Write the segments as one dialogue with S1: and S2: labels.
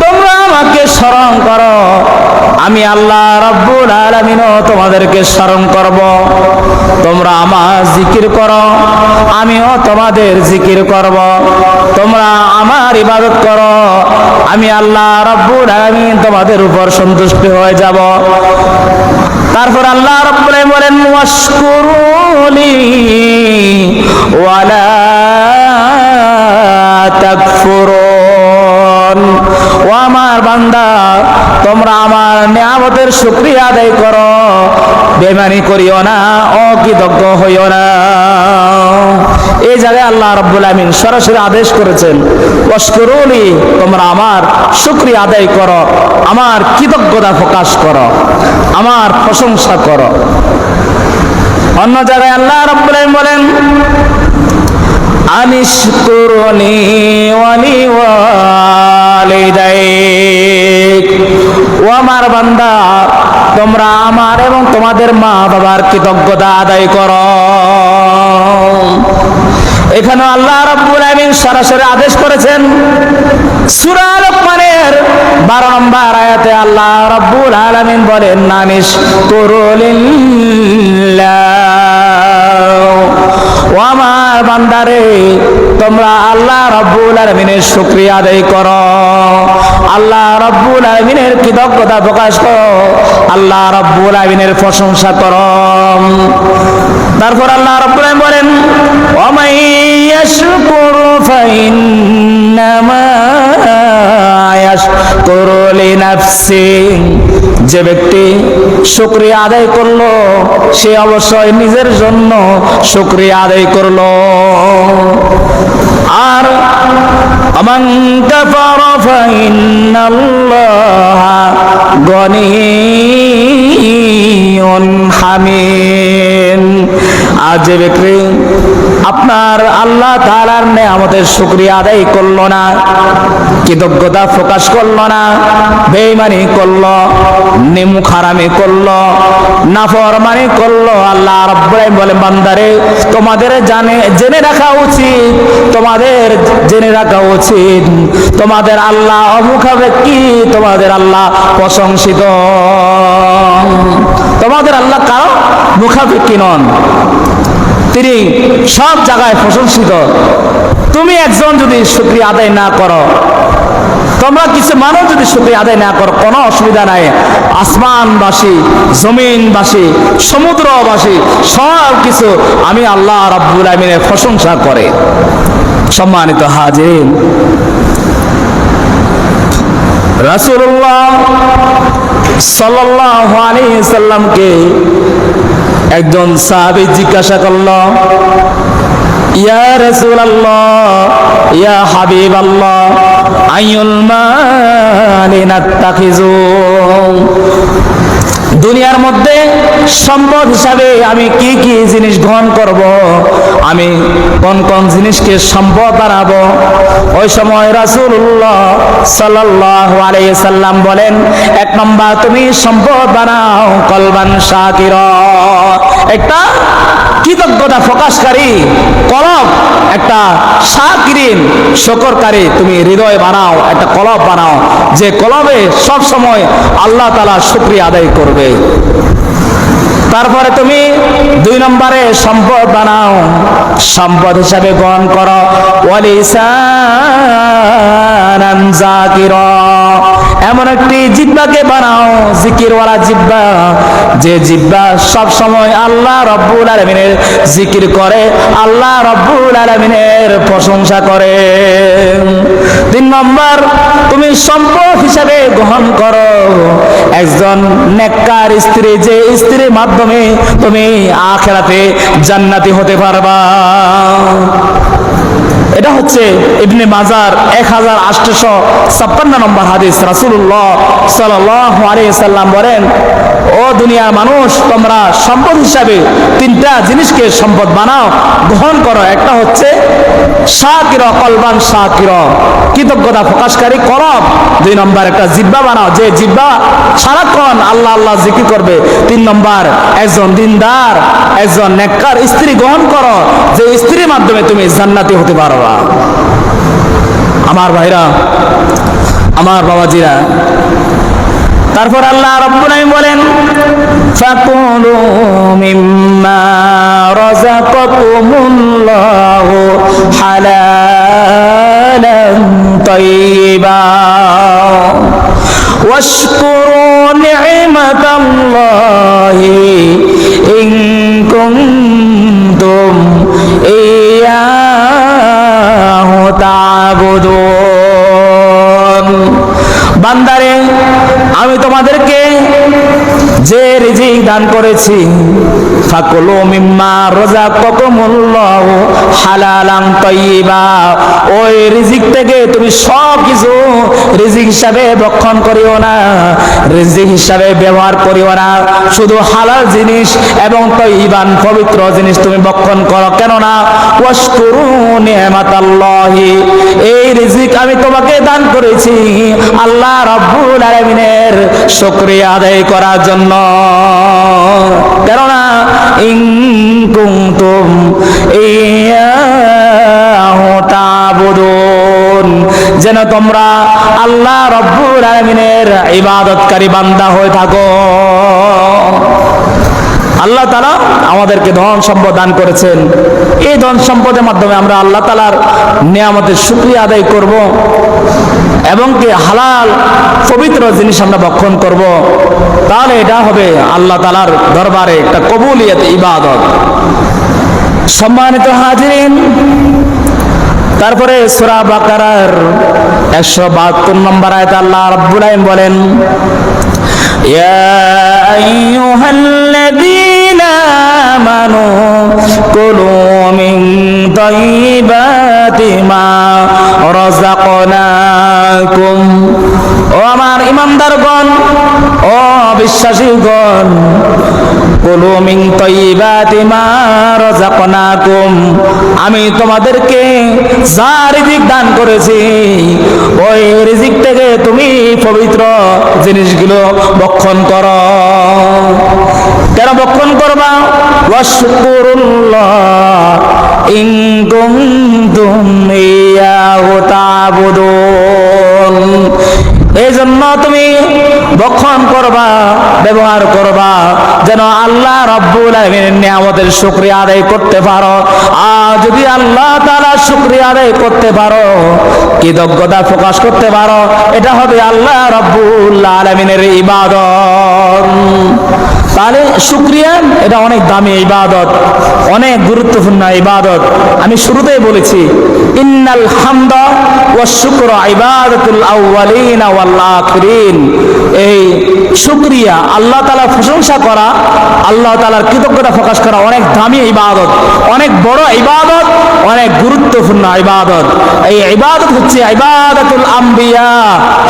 S1: তোমরা আমাকে স্মরণ করো, আমি আল্লাহ রাব্বুল আলামিনও তোমাদেরকে স্মরণ করব। তোমরা আমার জিকির করো, আমিও তোমাদের জিকির করব। তোমরা আমার ইবাদত করো, আমি আল্লাহ রাব্বুল আলামিন তোমাদের উপর সন্তুষ্ট হয়ে যাব। তারপর আল্লাহ রাব্বুল আলামিন বলেন ওয়াশকুরুলি ওয়ালা তাকফুরুন। ও আমার বান্দা, তোমরা আমার নিয়ামতের শুকরিয়া আদায় করো, বেঈমানি করিও না, অকৃতজ্ঞ হইও না। এই জায়গায় আল্লাহ রাব্বুল আমিন সরাসরি আদেশ করেছেন ওয়াশকুরুলি, তোমরা আমার শুকরিয়া আদায় করো, আমার কৃতজ্ঞতা প্রকাশ করো, আমার প্রশংসা করো। অন্য জায়গায় আল্লাহ রাব্বুল আমিন বলেন আনিশকুরুনি ওয়ালি ওয়ালিদাইক। ও আমার বান্দা, তোমরা আমার এবং তোমাদের মা বাবার কৃতজ্ঞতা আদায় করো। এখানে আল্লাহ রাব্বুল আমিন সরাসরি আদেশ করেছেন। সূরা লোকমানের 12 নম্বর আয়াতে আল্লাহ রাব্বুল আলামিন বলেন আনিশকুরুলিল্লাহ। ও আমার বান্দারে, তোমরা আল্লাহ রাব্বুল আলামিনের শুকরিয়া আদায় করো, আল্লাহ রাব্বুল আলামিনের কৃতজ্ঞতা প্রকাশ করো, আল্লাহ রাব্বুল আলামিনের প্রশংসা করো। তারপর আল্লাহ রাব্বুল আলামিন বলেন ওয়া ইয়াশকুরু ফাইন্নামা ইয়াশকুরু লিনাফসি। যে ব্যক্তি শুকরিয়া আদায় করলো, সে অবশ্যই নিজের জন্য শুকরিয়া আদায় করলো। আর আমান কাফারা ফাইন্নাল্লাহা গনিয়্যুন হামিদ। আর যে ব্যক্তি আপনার আল্লাহ তাআলার নেয়ামতের শুকরিয়া আদায় করলো না, কৃতজ্ঞতা প্রকাশ করলো না, বেঈমানি করলো, নিমুখ হারামি করলো, নাফরমানি করলো, আল্লাহ রাব্বুল আলামিন বলেন বান্দারে, তোমাদের জেনে রাখা উচিত, তোমাদের জেনে রাখা উচিত, তোমাদের আল্লাহ অমুখাপেক্ষী, তোমাদের আল্লাহ প্রশংসিত। তোমাদের আল্লাহ কারো মুখাপেক্ষী নন, তিনি সব জায়গায় প্রশংসিত। তুমি একজন যদি শুকরিয়া আদায় না করো, তোমরা কিছু মানুষ যদি শুকরিয়া আদায় না করো, কোনো অসুবিধা নাই। আসমানবাসী, জমিনবাসী, সমুদ্রবাসী সব কিছু আমি আল্লাহ রাব্বুল আলামিনের প্রশংসা করে। সম্মানিত হাজিরিন, রাসূলুল্লাহ সাল্লাল্লাহু আলাইহি সাল্লামকে একজন সাহাবী জিজ্ঞাসা করল, ইয়া রাসূলুল্লাহ, ইয়া হাবিবাল্লাহ, আইয়ুল মালি নাত্তাখিযু। দুনিয়ার মধ্যে সম্পদ হিসাবে আমি কি কি জিনিস গ্রহণ করব, আমি কোন কোন জিনিসকে সম্পদ বানাবো? ওই সময় রাসূলুল্লাহ সাল্লাল্লাহু আলাইহি সাল্লাম বলেন, 1 নম্বর তুমি সম্পদ বানাও কলবান শাকিরা, একটা কৃতজ্ঞতা প্রকাশকারী কলব, একটা শাকিরিন শুকরকারী তুমি হৃদয় বানাও, একটা কলব বানাও, যে কলবে সব সময় আল্লাহ তাআলা শুকরিয়া আদায় করবে। তারপরে তুমি 2 নম্বরে সম্পদ বানাও, সম্পদ হিসাবে গ্রহণ করো ওয়ালিসানান যাকিরা, এমন একটি জিহ্বাকে বানাও, জিকিরওয়ালা জিহ্বা, যে জিহ্বা সব সময় আল্লাহ রাব্বুল আলামিনের জিকির করে, আল্লাহ রাব্বুল আলামিনের প্রশংসা করে। 3 নম্বর তুমি সম্পদ হিসাবে গ্রহণ করো একজন নেককার স্ত্রী, যে স্ত্রীর মাধ্যমে তুমি আখিরাতে জান্নাতি হতে পারবা। এটা হচ্ছে ইবনে মাজার 1856 নম্বর হাদিস। রাসূলুল্লাহ সাল্লাল্লাহু আলাইহি সাল্লাম বলেন, ও দুনিয়ার মানুষ, তোমরা সম্পদ হিসাবে 3টা জিনিসকে সম্পদ বানাও, গ্রহণ করো। একটা হচ্ছে শাকিরা, কলবান শাকিরা, কৃতজ্ঞতা প্রকাশকারী কলব। 2 নম্বর একটা জিহ্বা বানাও, যে জিহ্বা সারাক্ষণ আল্লাহ আল্লাহ জিকির করবে। 3 নম্বর একজন দিনদার, একজন নেককার স্ত্রী গ্রহণ করো, যে স্ত্রীর মাধ্যমে তুমি জান্নাতি হতে পারবা। আমার ভাইরা, আমার বাবাজিরা, তারপর আল্লাহ রাব্বুল আলামিন বলেন ফাকুলু মিম্মা রাযাকাকুমুল্লাহু হালালান তাইয়্যিবা ওয়াশকুরু নি'মাতাল্লাহি ইন কুনতুম ইয়্যাহু তা'বুদুন। বান্দারে, আমি তোমাদেরকে যে রিজিক দান করেছি, ফাকুলু মিম্মা রাযাকাকুমুল্লাহু হালালান তাইয়্যিবা, ওই রিজিক থেকে তুমি সব কিছু রিজিক হিসাবে ভক্ষণ করিও না, রিজিক হিসাবে ব্যবহার করিও না, শুধু হালাল জিনিস এবং তাইয়্যিবান পবিত্র জিনিস তুমি ভক্ষণ করো। কেননা ওয়াশকুরু নি'মাতাল্লাহি, এই রিজিক আমি তোমাকে দান করেছি আল্লাহ রাব্বুল আলামিনের শুকরিয়া আদায় করার জন্য। কেননা ইন কুনতুম ইয়্যাহু তা'বুদুন, যেন তোমরা আল্লাহ রাব্বুল আলামিনের ইবাদতকারী বান্দা হয়ে থাকো। আল্লাহ তাআলা আমাদেরকে ধন সম্পদ দান করেছেন, এই ধন সম্পদের মাধ্যমে আমরা আল্লাহ তাআলার নিয়ামতের শুকরিয়া আদায় করব এবং কি হালাল পবিত্র জিনিস আমরা ভক্ষণ করব, তাহলে এটা হবে আল্লাহ তাআলার দরবারে একটা কবুলিয়ত ইবাদত। সম্মানিত হাজিরিন, তারপরে সূরা বাকারার 172 নম্বর আয়াতে আল্লাহ রাব্বুল আলামিন বলেন ইয়া আইয়ুহাল্লাযীনা আমানু কুলু মিন তাইয়্যিবাতি মা রাযাকনাকুম, ও আমার ঈমানদারগণ, ও বিশ্বাসীগণ, কুলু মিন তাইয়্যিবাতি মা রাযাকনাকুম, আমি তোমাদেরকে যা রিজিক দান করেছি ওই রিজিক থেকে তুমি পবিত্র জিনিসগুলো ভক্ষণ করো। কেন ভক্ষণ করবা? ওয়াশকুরুল্লাহ ইন কুনতুম ইয়্যাহু তা'বুদুন, এই জন্য তুমি ভক্ষণ করবা, ব্যবহার করবা, যেন আল্লাহ রাব্বুল আলামিনের নিয়ামতের শুকরিয়া আদায় করতে পারো। আর যদি আল্লাহ তাআলার শুকরিয়া আদায় করতে পারো, কৃতজ্ঞতা প্রকাশ করতে পারো, এটা হবে আল্লাহ রাব্বুল আলামিনের ইবাদত। তাহলে শুকরিয়া এটা অনেক দামি ইবাদত, অনেক গুরুত্বপূর্ণ ইবাদত। আমি শুরুতেই বলেছি ইন্নাল হামদা ওয়াশ শুকরা ইবাদাতুল আউয়ালিন ওয়াল আখিরিন, এই শুকরিয়া আল্লাহ তাআলার প্রশংসা করা, আল্লাহ তাআলার কৃতজ্ঞতা প্রকাশ করা অনেক দামি ইবাদত, অনেক বড় ইবাদত, অনেক গুরুত্বপূর্ণ ইবাদত। এই ইবাদত হচ্ছে ইবাদাতুল আম্বিয়া,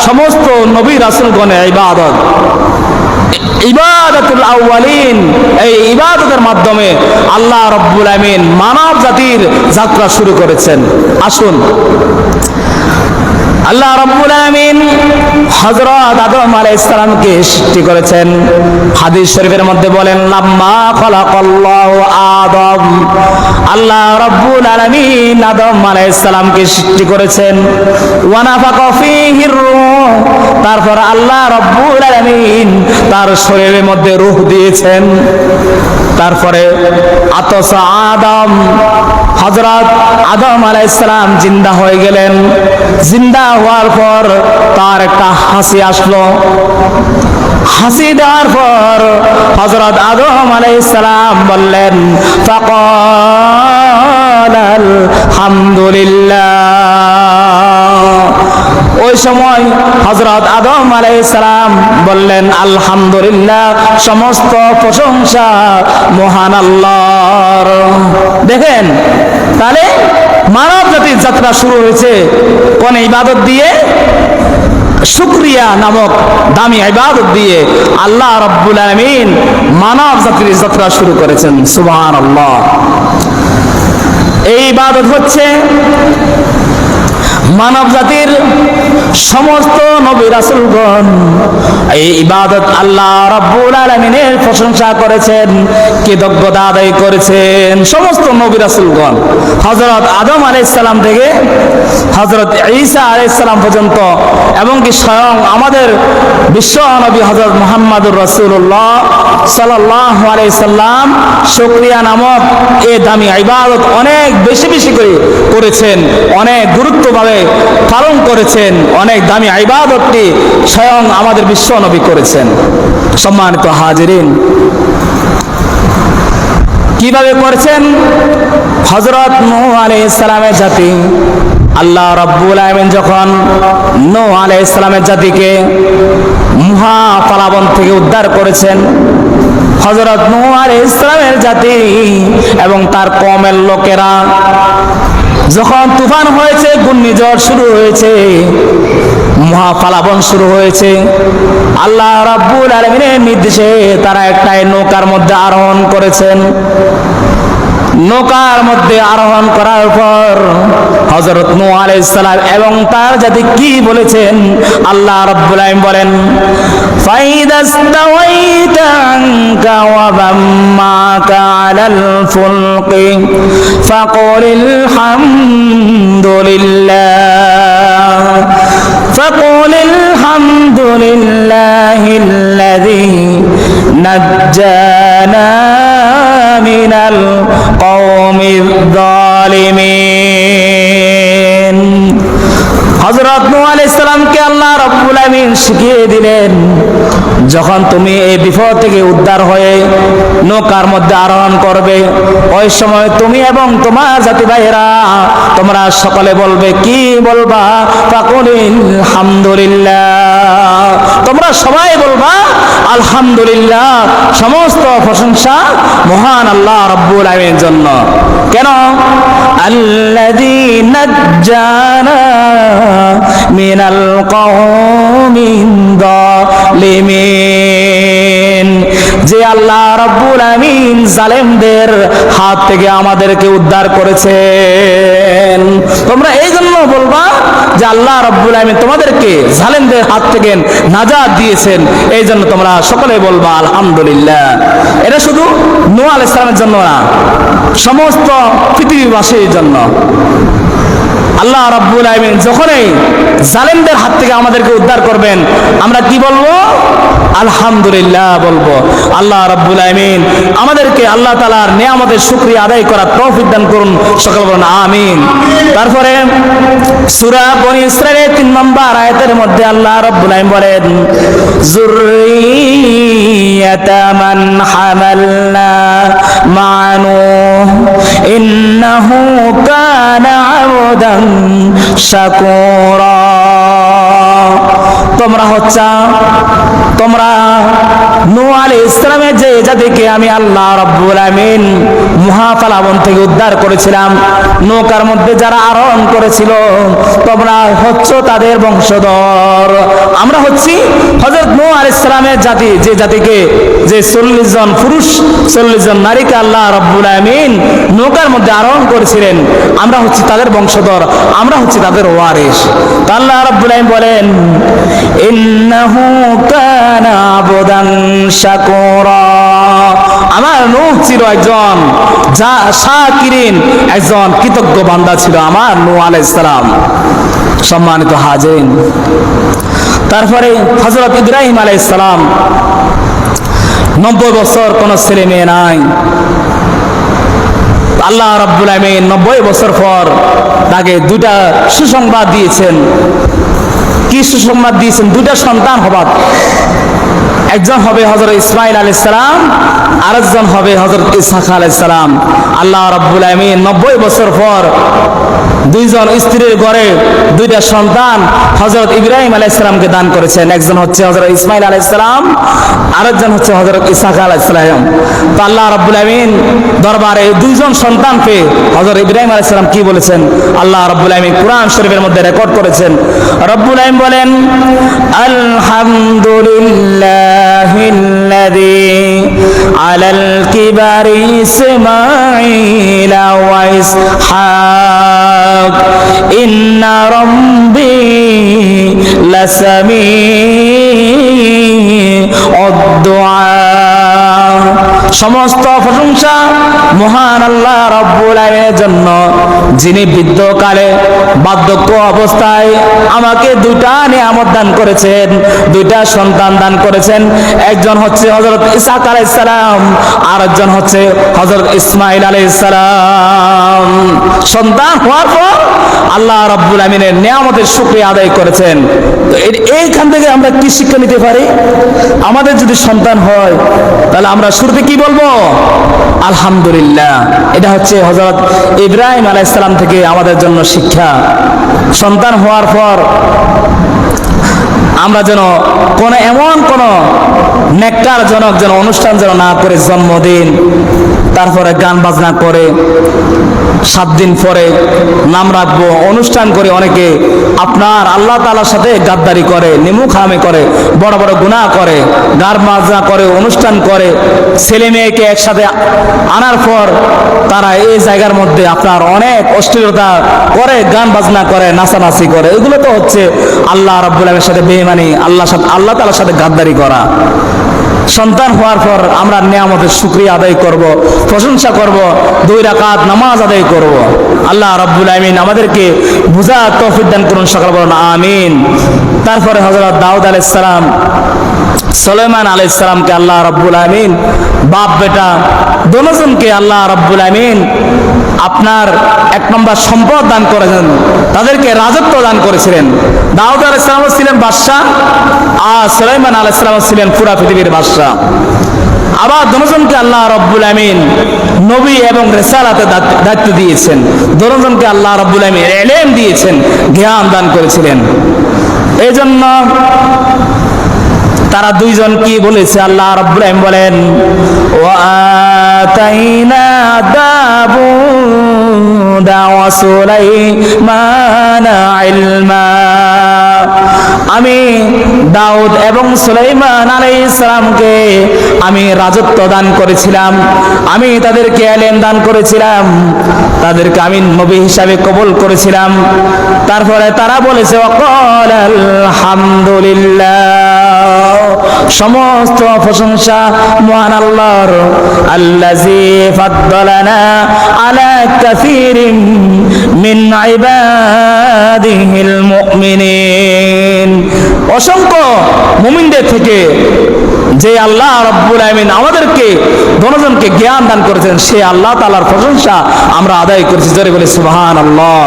S1: সমস্ত নবী রাসূলগণের ইবাদত। ইবাদাতুল আউয়ালিন, এই ইবাদতের মাধ্যমে আল্লাহ রাব্বুল আমিন মানব জাতির যাত্রা শুরু করেছেন। আসুন, আল্লাহ রাব্বুল আমিন হযরত আদম আলাইহিস সালামকে সৃষ্টি করেছেন। হাদিস শরীফের মধ্যে বলেন লাম্মা খালাকাল্লাহু আদম, আল্লাহ রাব্বুল আলামিন আদম আলাইহিস সালামকে সৃষ্টি করেছেন। ওয়া নাফাকা ফীহির রূহ, তারপর আল্লাহ রাব্বুল আলামিন তার শরীরের মধ্যে রূহ দিয়েছেন। তারপরে আতসা আদম, হযরত আদম আলাইহিস সালাম জিন্দা হয়ে গেলেন। জিন্দা হওয়ার পর তার একটা হাসি আসলো। হাসি দেওয়ার পর হযরত আদম আলাইহিস সালাম বললেন ফাকাল আলহামদুলিল্লাহ। ওই সময় হযরত আদম আলাইহিস সালাম বললেন আলহামদুলিল্লাহ, সমস্ত প্রশংসা মহান আল্লাহর। দেখেন, তাহলে মানব জাতির যাত্রা শুরু হয়েছে কোন ইবাদত দিয়ে? শুকরিয়া নামক দামি ইবাদত দিয়ে আল্লাহ রাব্বুল আলামিন মানব জাতির যাত্রা শুরু করেছেন। সুবহানাল্লাহ। এই ইবাদত হচ্ছে মানব জাতির সমস্ত নবী রাসূলগণ এই ইবাদত আল্লাহ রাব্বুল আলামিনের প্রশংসা করেছেন, কৃতজ্ঞতা আদায় করেছেন সমস্ত নবী রাসূলগণ। হযরত আদম আলাইহিস সালাম থেকে হযরত ঈসা আলাইহিস সালাম পর্যন্ত, এবং কি স্বয়ং আমাদের বিশ্ব নবী হযরত মুহাম্মদুর রাসূলুল্লাহ সাল্লাল্লাহু আলাইহি সাল্লাম শুকরিয়া নামক এই দামি ইবাদত অনেক বেশি বেশি করে করেছেন, অনেক গুরুত্বভাবে পালন করেছেন। অনেক দামি ইবাদতটি স্বয়ং আমাদের বিশ্ব নবী করেছেন। সম্মানিত হাজিরিন, কিভাবে করেছেন? হযরত নূহ আলাইহিস সালামের জাতি, আল্লাহ রাব্বুল আলামিন যখন নূহ আলাইহিস সালামের জাতিকে মহা প্লাবন থেকে উদ্ধার করেছেন, হযরত নূহ আলাইহিস সালামের জাতি এবং তার কওমের লোকেরা যখন তুফান হয়েছে, ঘূর্ণিঝড় শুরু হয়েছে, মহা প্লাবন শুরু হয়েছে, আল্লাহ রাব্বুল আলামিনের নির্দেশে তারা একটাই নৌকার মধ্যে আরোহণ করেছেন। নৌকার মধ্যে আরোহণ করার পর হযরত নূহ আলাইহিস সালাম এবং তার জাতি কি বলেছেন? আল্লাহ রাব্বুল আলামিন বলেন, ফাইদাস্তাওয়াইতা আনকা ওয়া মা'কা আলাল ফুলকি ফাকুলিল হামদুলিল্লাহিল্লাযী নাজ্জানা মিনাল কওমিজ জালিমিন। হযরত নূহ আলাইহিস সালামকে আল্লাহ রাব্বুল আলামিন শিখিয়ে দিলেন, যখন তুমি এই বিপদ থেকে উদ্ধার হয়ে নৌকার মধ্যে আরোহণ করবে, ওই সময় তুমি এবং তোমার জাতি ভাইয়েরা তোমরা সকলে বলবে, কি বলবা? ফাকুলিল হামদুলিল্লাহ, তোমরা সবাই বলবা আলহামদুলিল্লাহ, সমস্ত প্রশংসা মহান আল্লাহ রাব্বুল আলামিনের জন্য। কেন? আল্লাযী নাজ্জানা মিনাল কওমিন যালিমিন, যে আল্লাহ রাব্বুল আলামিন জালেমদের হাত থেকে আমাদেরকে উদ্ধার করেছেন। তোমরা এই জন্য বলবা যে আল্লাহ রাব্বুল আলামিন তোমাদেরকে জালেমদের হাত থেকে নাজাত দিয়েছেন, এই জন্য তোমরা সকলে বলবা আলহামদুলিল্লাহ। এটা শুধু নূহ আলাইহিস সালামের জন্য না, সমস্ত পৃথিবীবাসীর জন্য। আল্লাহ রাব্বুল আলামিন যখনই জালেমদের হাত থেকে আমাদেরকে উদ্ধার করবেন, আমরা কি বলবো? আলহামদুলিল্লাহ বলবো। আল্লাহ রাব্বুল আলামিন আমাদেরকে আল্লাহ তাআলার নিয়ামতের শুকরিয়া আদায় করার তৌফিক দান করুন, সকলে বলুন আমিন। তারপরে সূরা বনী ইসরাঈলের 3 নম্বর আয়াতের মধ্যে আল্লাহ রাব্বুল আলামিন বলেন, যুররিয়াতা মান হামালনা মা নূহ ইন্নাহু কানা আবদান শাকুরা। তোমরা নূহ আলাইহিস সালামের যে জাতিকে আমি আল্লাহ রাব্বুল আলামিন মহা প্লাবন থেকে উদ্ধার করেছিলাম, নৌকার মধ্যে যারা আরোহণ করেছিল, তোমরা হচ্ছ তাদের বংশধর। আমরা হচ্ছি হযরত নূহ আলাইহিস সালামের জাতি, যে জাতিকে যে 40 জন পুরুষ 40 জন নারীকে আল্লাহ রাব্বুল আলামিন নৌকার মধ্যে আরোহণ করেছিলেন, আমরা হচ্ছি তাদের বংশধর, আমরা হচ্ছি তাদের ওয়ারিস। আল্লাহ রাব্বুল আলামিন বলেন, ইন্নাহু কানা আবদান শাকুরা, আমার নূহ ছিল একজন শাকিরিন, একজন কৃতজ্ঞ বান্দা ছিল আমার নূহ আলাইহিস সালাম। সম্মানিত হাজিরিন, তারপরে হযরত ইব্রাহিম আলাইহিস সালাম, 90 বছর কোন ছেলে মেয়ে নাই। আল্লাহ রাব্বুল আলামিন 90 বছর পর তাকে 2টা সুসংবাদ দিয়েছেন। কি সুসংবাদ দিয়েছেন? 2টা সন্তান হবার, একজন হবে হযরত ইসমাঈল আলাইহিস সালাম, আরেকজন হবে হযরত ইসহাক আলাইহিস সালাম। আল্লাহ রাব্বুল আলামিন 90 বছর পর 2 জন স্ত্রীর ঘরে 2টা সন্তান হযরত ইব্রাহিম আলাইহিস সালামকে দান করেছেন। একজন হচ্ছে হযরত ইসমাঈল আলাইহিস সালাম, আরেকজন হচ্ছে হযরত ইসহাক আলাইহিস সালাম। তো আল্লাহ রাব্বুল আলামিন দরবারে 2 জন সন্তান পেয়ে হযরত ইব্রাহিম আলাইহিস সালাম কি বলেছেন? আল্লাহ রাব্বুল আলামিন কুরআন শরীফের মধ্যে রেকর্ড করেছেন। রাব্বুল আলামিন বলেন, আলহামদুলিল্লাহিল্লাযী আলাল কিবারি ইসমাঈল ওয়া ইসহাক ইন্না রাব্বী লাসামিউদ দুআ। সমস্ত প্রশংসা মহান আল্লাহ রাব্বুল আলামিনের জন্য, যিনি বৃদ্ধকালে বার্ধক্য অবস্থায় আমাকে দুইটা নিয়ামত দান করেছেন, দুইটা সন্তান দান করেছেন। একজন হচ্ছে হযরত ইসহাক আলাইহিস সালাম, আর একজন হচ্ছে হযরত ইসমাঈল আলাইহিস সালাম। সন্তান হওয়ার পর আল্লাহ রাব্বুল আলামিনের নিয়ামতের শুকরিয়া আদায় করেছেন। তো এইখান থেকে আমরা কি শিক্ষা নিতে পারি? আমাদের যদি সন্তান হয় তাহলে আমরা শুরুতে কি বলবো? আলহামদুলিল্লাহ। এটা হচ্ছে হযরত ইব্রাহিম আলাইহিস সালাম থেকে আমাদের জন্য শিক্ষা। সন্তান হওয়ার পর আমরা যেন এমন কোন নেককারজনক যেন অনুষ্ঠান যেন না করে, জন্মদিন, তারপরে গান বাজনা করে, 7 দিন পরে নাম রাখবো, অনুষ্ঠান করে অনেকে আপনার আল্লাহ তাআলার সাথে গাদ্দারি করে, নিমুখামি করে, বড় বড় গুনাহ করে, গান বাজনা করে, অনুষ্ঠান করে, ছেলে মেয়েকে একসাথে আনার পর তারা এই জায়গার মধ্যে আপনার অনেক অশ্লীলতা করে, গান বাজনা করে, নাচানাচি করে। এগুলো তো হচ্ছে আল্লাহ রাব্বুল আলামিনের সাথে বেঈমানি, আল্লাহ তাআলার সাথে গাদ্দারি করা। সন্তান হওয়ার পর আমরা নিয়ামতের শুকরিয়া আদায় করব, প্রশংসা করব, 2 রাকাত নামাজ আদায় করব। আল্লাহ রাব্বুল আলামিন আমাদেরকে বুঝার তৌফিক দান করুন, সকলে বলুন আমিন। তারপরে হযরত দাউদ আলাইহিস সালাম, সুলাইমান আলাইহিস সালামকে আল্লাহ রাব্বুল আলামিন বাপ বেটা দুজনকে আল্লাহ রাব্বুল আলামিন আপনার 1 নম্বর সম্পদ দান করেছেন, তাদেরকে রাজত্ব দান করেছিলেন। দাউদ আলাইহিস সালাম ছিলেন বাদশা, আর সুলাইমান আলাইহিস সালাম ছিলেন পুরা পৃথিবীর বাদশা। আবার দুজনকে আল্লাহ রাব্বুল আলামিন নবী এবং রিসালাতে দায়িত্ব দিয়েছেন। দুজনকে আল্লাহ রাব্বুল আলামিন ইলম দিয়েছেন, জ্ঞান দান করেছিলেন। এই জন্য তারা দুইজন কি বলেছে? আল্লাহ রাব্বুল আলামিন বলেন, ওয়া আতাইনা দাউদা ওয়া সুলাইমানা ইলমা। আমি দাউদ এবং সুলাইমান আলাইহিস সালামকে আমি রাজত্ব দান করেছিলাম, আমি তাদেরকে ইলম দান করেছিলাম, তাদেরকে আমি নবী হিসাবে কবুল করেছিলাম। তারপরে তারা বলেছে ওয়াকাল আলহামদুলিল্লাহ, সমস্ত প্রশংসা মহান আল্লাহর, আল্লাযী ফাদ্দালানা আলা কাসীরিন মিন ইবাদিহিল মুমিনিন। অসংখ্য মুমিনদের থেকে যে আল্লাহ রাব্বুল আলামিন আমাদেরকে দুজনকে জ্ঞান দান করেছেন, সে আল্লাহ তাআলার প্রশংসা আমরা আদায় করেছি। জোরে বলে সুবহানাল্লাহ।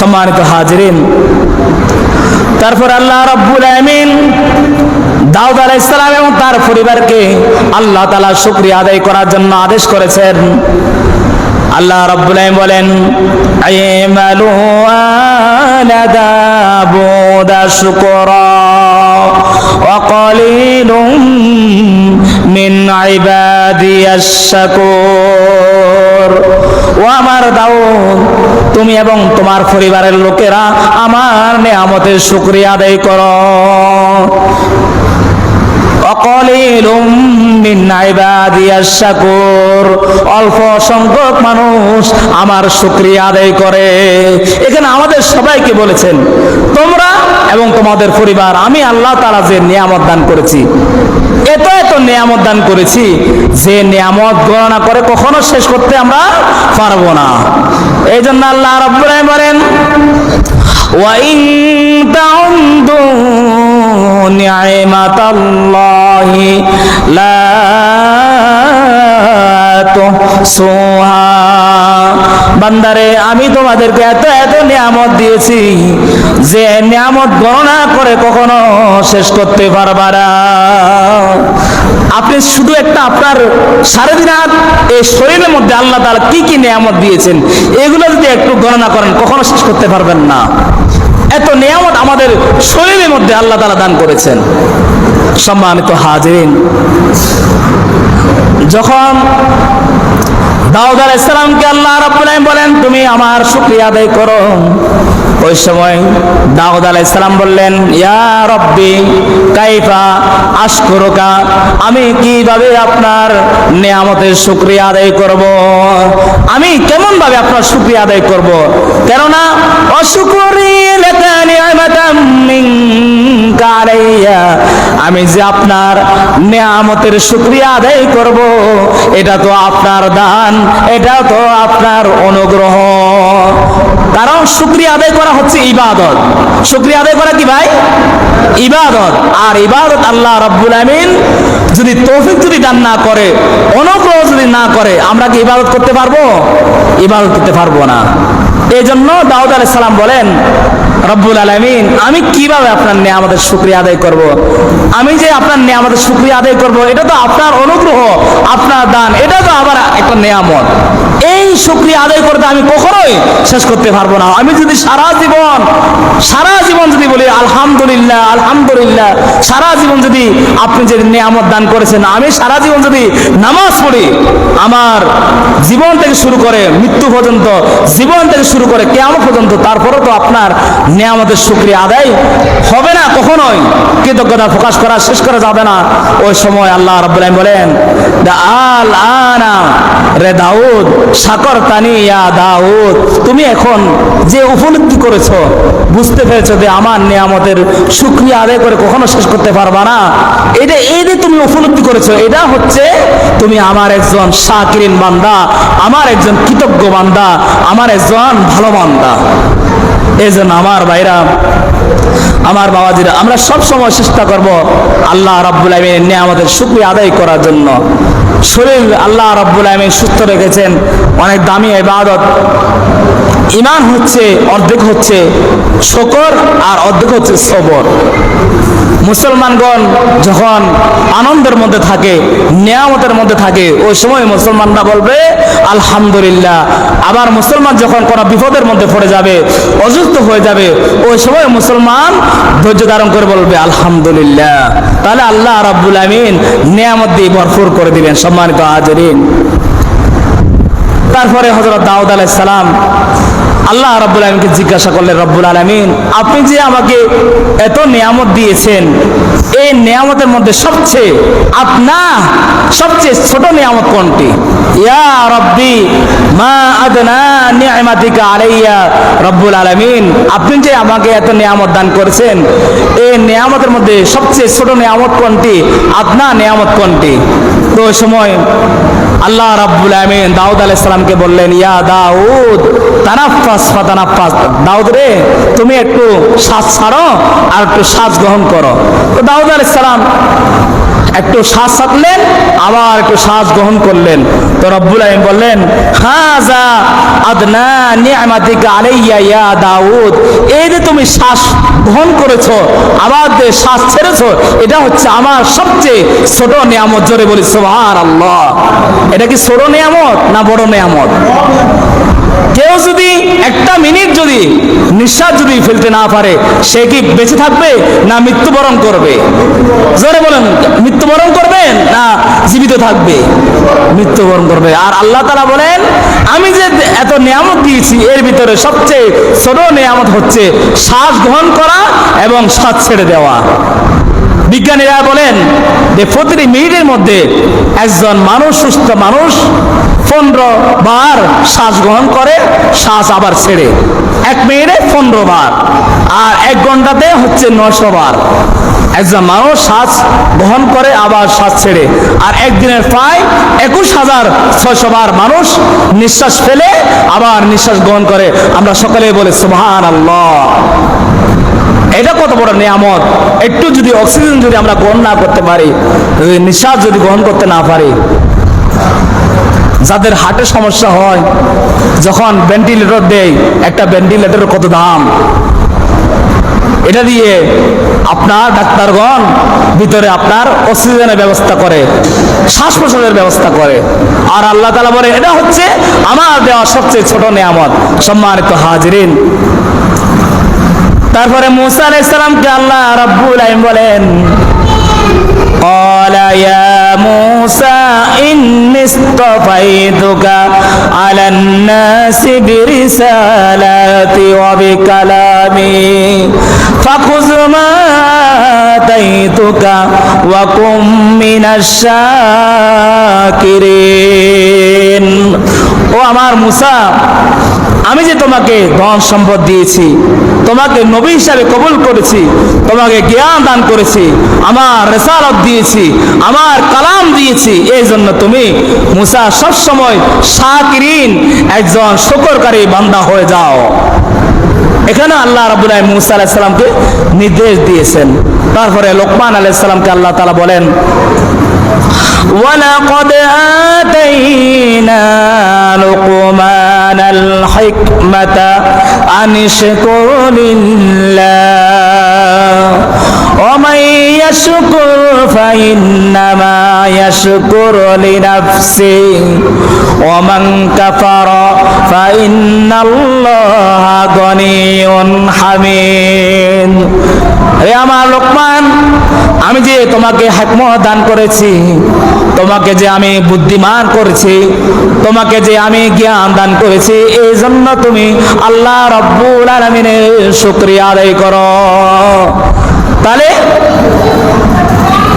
S1: সম্মানিত হাজিরিন, তারপর আল্লাহ রাব্বুল আলামিন দাউদ আলাইহিস সালাম এবং তার পরিবারকে আল্লাহ তাআলার শুকরিয়া আদায় করার জন্য আদেশ করেছেন। আল্লাহ রাব্বুল আলামিন বলেন, আইমালু আলা দাউদা শুকরা ওয়া কালিলুম মিন ইবাদিয়াশ শাকুর। ও আমার দাউদ, তুমি এবং তোমার পরিবারের লোকেরা আমার নিয়ামতের শুকরিয়া আদায় করো। অকলিলুম মিন ইবাদিয়াশ শাকুর, অল্প সংখ্যক মানুষ আমার শুকরিয়া আদায় করে। এখানে আমাদের সবাইকে বলেছেন, তোমরা এবং তোমাদের পরিবার, আমি আল্লাহ তাআলা যে নিয়ামত দান করেছি, এত এত নিয়ামত দান করেছি, যে নিয়ামত গণনা করে কখনো শেষ করতে আমরা পারবো না। এই জন্য আল্লাহ রাব্বুল আলামিন বলেন, ওয়া ইন তাউদু নি'মাতাল্লাহি লা তুহসুহা। বান্দারে, আমি তোমাদেরকে এত এত নিয়ামত দিয়েছি, যে নিয়ামত গণনা করে কখনো শেষ করতে পারবা না। আপনি শুধু একটা আপনার সারাদিন এই শরীরের মধ্যে আল্লাহ তাআলা কি কি নিয়ামত দিয়েছেন, এগুলো যদি একটু গণনা করেন কখনো শেষ করতে পারবেন না। এত নিয়ামত আমাদের শরীরের মধ্যে আল্লাহ তাআলা দান করেছেন। সম্মানিত হাজিরিন, যখন দাউদ আলাইহিস সালামকে আল্লাহ রাব্বুল আলামিন বলেন, তুমি আমার শুকরিয়া আদায় করো, ওই সময় দাউদ আলাইহিস সালাম বললেন, ইয়া রব্বি কাইফা আশকুরুকা, আমি কিভাবে আপনার নিয়ামতের শুকরিয়া আদায় করব, আমি কেমন ভাবে আপনার শুকরিয়া আদায় করব, কেননা অশুকরি লাকা নি'মাতাম মিনকা আলাইয়া, আমি যে আপনার নিয়ামতের শুকরিয়া আদায় করব, এটা তো আপনার দান, এটা তো আপনার অনুগ্রহ। কারণ শুকরিয়া আদায় করা হচ্ছে ইবাদত। শুকরিয়া আদায় করা কি ভাই? ইবাদত। আর ইবাদত আল্লাহ রাব্বুল আমিন যদি তৌফিক যদি দান না করে, অনুগ্রহ যদি না করে, আমরা কি ইবাদত করতে পারবো? ইবাদত করতে পারবো না। এই জন্য দাউদ আলাইহিস সালাম বলেন, রব্বুল আলামিন, আমি কিভাবে আপনার নিয়ামতের শুকরিয়া আদায় করব? আমি যে আপনার নিয়ামতের শুকরিয়া আদায় করব, এটা তো আপনার অনুগ্রহ, আপনার দান, এটা তো আবার একটা নিয়ামত। এই শুকরিয়া আদায় করতে আমি কখনোই শেষ করতে পারবো না। আমি যদি সারা জীবন যদি বলি আলহামদুলিল্লাহ আলহামদুলিল্লাহ, সারা জীবন যদি আপনি যে নিয়ামত দান করেছেন, আমি সারা জীবন যদি নামাজ পড়ি, আমার জীবন থেকে শুরু করে মৃত্যু পর্যন্ত, জীবন থেকে শুরু করে কিয়ামত পর্যন্ত, তারপরে তো আপনার নিয়ামতের শুকরিয়া আদায় হবে না কখনোই। কৃতজ্ঞতা প্রকাশ করা শেষ করা যাবে না। ওই সময় আল্লাহ রাব্বুল আলামিন বলেন, আল আনা রে দাউদ শাকরতানি ইয়া দাউদ, তুমি এখন যে উপলব্ধি করেছো, বুঝতে পেরেছো যে আমার নিয়ামতের শুকরিয়া আদায় করে কখনো শেষ করতে পারবা না, এটা এই যে তুমি উপলব্ধি করেছো, এটা হচ্ছে তুমি আমার একজন শাকিরিন বান্দা, আমার একজন কৃতজ্ঞ বান্দা, আমার একজন ভালো বান্দা। এই জন্য আমার ভাইরা, আমার বাবাজিরা, আমরা সব সময় চেষ্টা করব আল্লাহ রাব্বুল আমিনের নিয়ামতের শুকরিয়া আদায় করার জন্য। শরীর আল্লাহ রাব্বুল আমিন সুস্থ রেখেছেন, অনেক দামি ইবাদত। ঈমান হচ্ছে অর্ধেক হচ্ছে শুকর আর অর্ধেক হচ্ছে সবর। মুসলমানগণ যখন আনন্দের মধ্যে থাকে, নিয়ামতের মধ্যে থাকে, ওই সময় মুসলমানরা বলবে আলহামদুলিল্লাহ। আবার মুসলমান যখন কোনো বিপদের মধ্যে পড়ে যাবে, অসুস্থ হয়ে যাবে, ওই সময় মুসলমান ধৈর্য ধারণ করে বলবে আলহামদুলিল্লাহ। তাহলে আল্লাহ রাব্বুল আমিন নিয়ামত দিয়ে ভরপুর করে দিবেন। সম্মানিত হাজিরিন, তারপরে হযরত দাউদ আলাইহিস সালাম আল্লাহ রাব্বুল আলামিনকে জিজ্ঞাসা করলেন, রব্বুল আলামিন, আপনি যে আমাকে এত নিয়ামত দিয়েছেন, এই নিয়ামতের মধ্যে সবচেয়ে ছোট নিয়ামত কোনটি? ইয়া রব্বি মা আদনা নি'মাতিকা আলাইয়া, রব্বুল আলামিন, আপনি যে আমাকে এত নিয়ামত দান করেছেন, এই নিয়ামতের মধ্যে সবচেয়ে ছোট নিয়ামত কোনটি? আপনার নিয়ামত কোনটি? তো ওই সময় আল্লাহ রাব্বুল আমিন দাউদ আলাইহিস সালামকে বললেন, ইয়া দাউদ তানাফাস ফাতানাফাস, দাউদ রে, তুমি একটু শ্বাস ছাড়ো আর একটু শ্বাস গ্রহণ করো। তো দাউদ আলাইহিস সালাম একটু শ্বাস ছাড়লেন, আবার একটু শ্বাস গ্রহণ করলেন। তো রব্বুল আমিন বললেন, হাযা আদনা নি'মাতিকা আলাইয়া ইয়া দাউদ, এই যে তুমি শ্বাস গ্রহণ করেছো, আবার যে শ্বাস ছেড়েছো, এটা হচ্ছে আমার সবচেয়ে ছোট নিয়ামত। জোরে বলি সুবহানাল্লাহ। এটা কি ছোট নিয়ামত না বড় নিয়ামত? কেউ যদি একটা মিনিট যদি নিঃশ্বাস যদি ফেলতে না পারে, সে কি বেঁচে থাকবে না মৃত্যুবরণ করবে? জোরে বলেন, মৃত্যুবরণ করবে না জীবিত থাকবে? মৃত্যুবরণ করবে। আর আল্লাহ তাআলা বলেন, আমি যে এত নিয়ামত দিয়েছি, এর ভিতরে সবচেয়ে ছোট নিয়ামত হচ্ছে শ্বাস গ্রহণ করা এবং শ্বাস ছেড়ে দেওয়া। বিজ্ঞানীরা বলেন যে প্রতিটি মিনিটের মধ্যে একজন মানুষ, সুস্থ মানুষ 15 বার শ্বাস গ্রহণ করে, শ্বাস আবার ছেড়ে। 1 মিনিটে 15 বার, আর 1 ঘন্টাতে হচ্ছে 900 বার। একজন মানুষ শ্বাস গ্রহণ করে আবার শ্বাস ছেড়ে, আর একদিনের প্রায় 21,600 বার মানুষ নিঃশ্বাস ফেলে আবার নিঃশ্বাস গ্রহণ করে। আমরা সকলে বলে সুবহানাল্লাহ। এটা কত বড় নিয়ামত! একটু যদি অক্সিজেন যদি আমরা গ্রহণ না করতে পারি, নিঃশ্বাস যদি গ্রহণ করতে না পারি, যাদের হার্টের সমস্যা হয়, যখন ভেন্টিলেটর দেয়, একটা ভেন্টিলেটরের কত দাম, এটা দিয়ে আপনার ডাক্তারগণ ভিতরে আপনার অক্সিজেনের ব্যবস্থা করে, শ্বাস প্রশ্বাসের ব্যবস্থা করে। আর আল্লাহ তাআলা বলে, এটা হচ্ছে আমার দেওয়া সবচেয়ে ছোট নিয়ামত। সম্মানিত হাজিরিন, তারপরে মূসা আলাইহিস সালামকে আল্লাহ রাব্বুল আলামিন বলেন, ক্বালা ইয়া মূসা ইন্নী ইসতাফাইতুকা আলান নাসি বিরিসালাতি ওয়া বিকালামি ফাখুয মা আতাইতুকা ওয়া কুম মিনাশ শাকিরিন। ও আমার মুসা, আমি যে তোমাকে ধন সম্পদ দিয়েছি, তোমাকে নবী হিসাবে কবুল করেছি, তোমাকে জ্ঞান দান করেছি, আমার রিসালাত দিয়েছি, আমার কালাম দিয়েছি, এই জন্য তুমি মুসা সবসময় শাকিরিন, একজন শুকরকারী বান্দা হয়ে যাও। এখানে আল্লাহ রাব্বুল আলামিন মুসা আলাইহিস সালামকে নির্দেশ দিয়েছেন। তারপরে লোকমান আলাইহিস সালামকে আল্লাহ তাআলা বলেন, وَلَقَدْ آتَيْنَا لُقْمَانَ الْحِكْمَةَ أَنِ اشْكُرْ لِلَّهِ وَمَن يَشْكُرْ فَإِنَّمَا يَشْكُرُ لِنَفْسِهِ وَمَن كَفَرَ فَإِنَّ اللَّهَ غَنِيٌّ حَمِيدٌ। হে আমার লোকমান, আমি যে তোমাকে হিকমত দান করেছি, তোমাকে যে আমি বুদ্ধিমান করেছি, তোমাকে যে আমি জ্ঞান দান করেছি, এই জন্য তুমি আল্লাহ রাব্বুল আলামিনের শুকরিয়া আদায় করো। তাহলে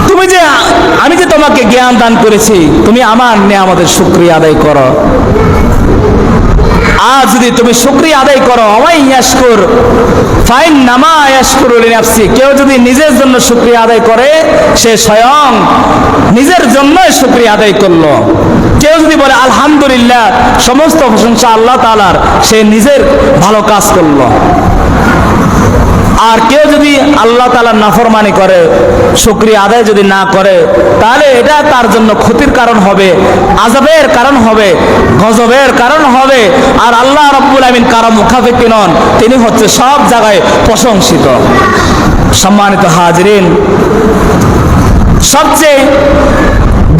S1: তুমি যে আমি যে তোমাকে জ্ঞান দান করেছি, তুমি আমার নিয়ামতের শুকরিয়া আদায় করো। আর যদি তুমি শুকরিয়া আদায় করো, ওমাই ইয়াশকুর ফাইন্নামা ইয়াশকুরু লিনাফসি, কেউ যদি নিজের জন্য শুকরিয়া আদায় করে, সে স্বয়ং নিজের জন্যই শুকরিয়া আদায় করলো। কেউ যদি বলে আলহামদুলিল্লাহ, সমস্ত প্রশংসা আল্লাহ তাআলার, সে নিজের ভালো কাজ করলো। আর কেউ যদি আল্লাহ তাআলার নাফরমানি করে, শুকরিয়া আদায় যদি না করে, তাহলে এটা তার জন্য ক্ষতির কারণ হবে, আযাবের কারণ হবে, গজবের কারণ হবে। আর আল্লাহ রাব্বুল আলামিন কারো মুখাপেক্ষী নন, তিনি হচ্ছে সব জায়গায় প্রশংসিত। সম্মানিত হাজিরিন, সবচেয়ে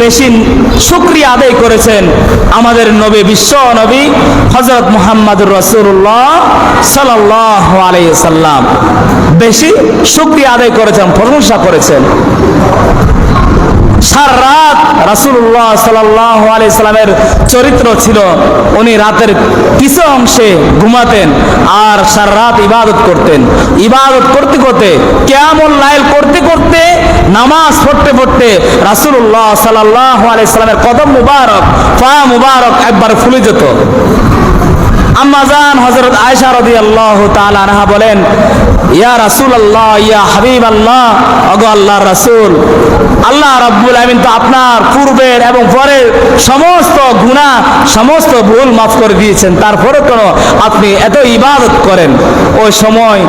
S1: বেশি শুকরিয়া আদায় করেছেন আমাদের নবী, বিশ্ব নবী হযরত মুহাম্মদুর রাসূলুল্লাহ সাল্লাল্লাহু আলাইহি সাল্লাম। বেশি শুকরিয়া আদায় করেছেন, প্রশংসা করেছেন। সারা রাত রাসূলুল্লাহ সাল্লাল্লাহু আলাইহি সাল্লামের চরিত্র ছিল, উনি রাতের কিছু অংশে ঘুমাতেন আর সারা রাত ইবাদত করতেন। ইবাদত করতে করতে, কিয়ামুল লাইল করতে করতে, নামাজ পড়তে পড়তে রাসূলুল্লাহ সাল্লাল্লাহু আলাইহি সাল্লামের কদম মুবারক, পা মুবারক একবার ফুলে যেত। আম্মা জান হযরত আয়েশা রাদিয়াল্লাহু তাআলা আনহা বলেন, ইয়া রাসূলুল্লাহ, ইয়া হাবিবাল্লাহ, ওগো আল্লাহর রাসূল, আল্লাহ রাব্বুল আলামিন তো আপনার পূর্বের এবং পরের সমস্ত গুনাহ, সমস্ত ভুল মাফ করে দিয়েছেন, তারপরে কেন আপনি এত ইবাদত করেন? ওই সময়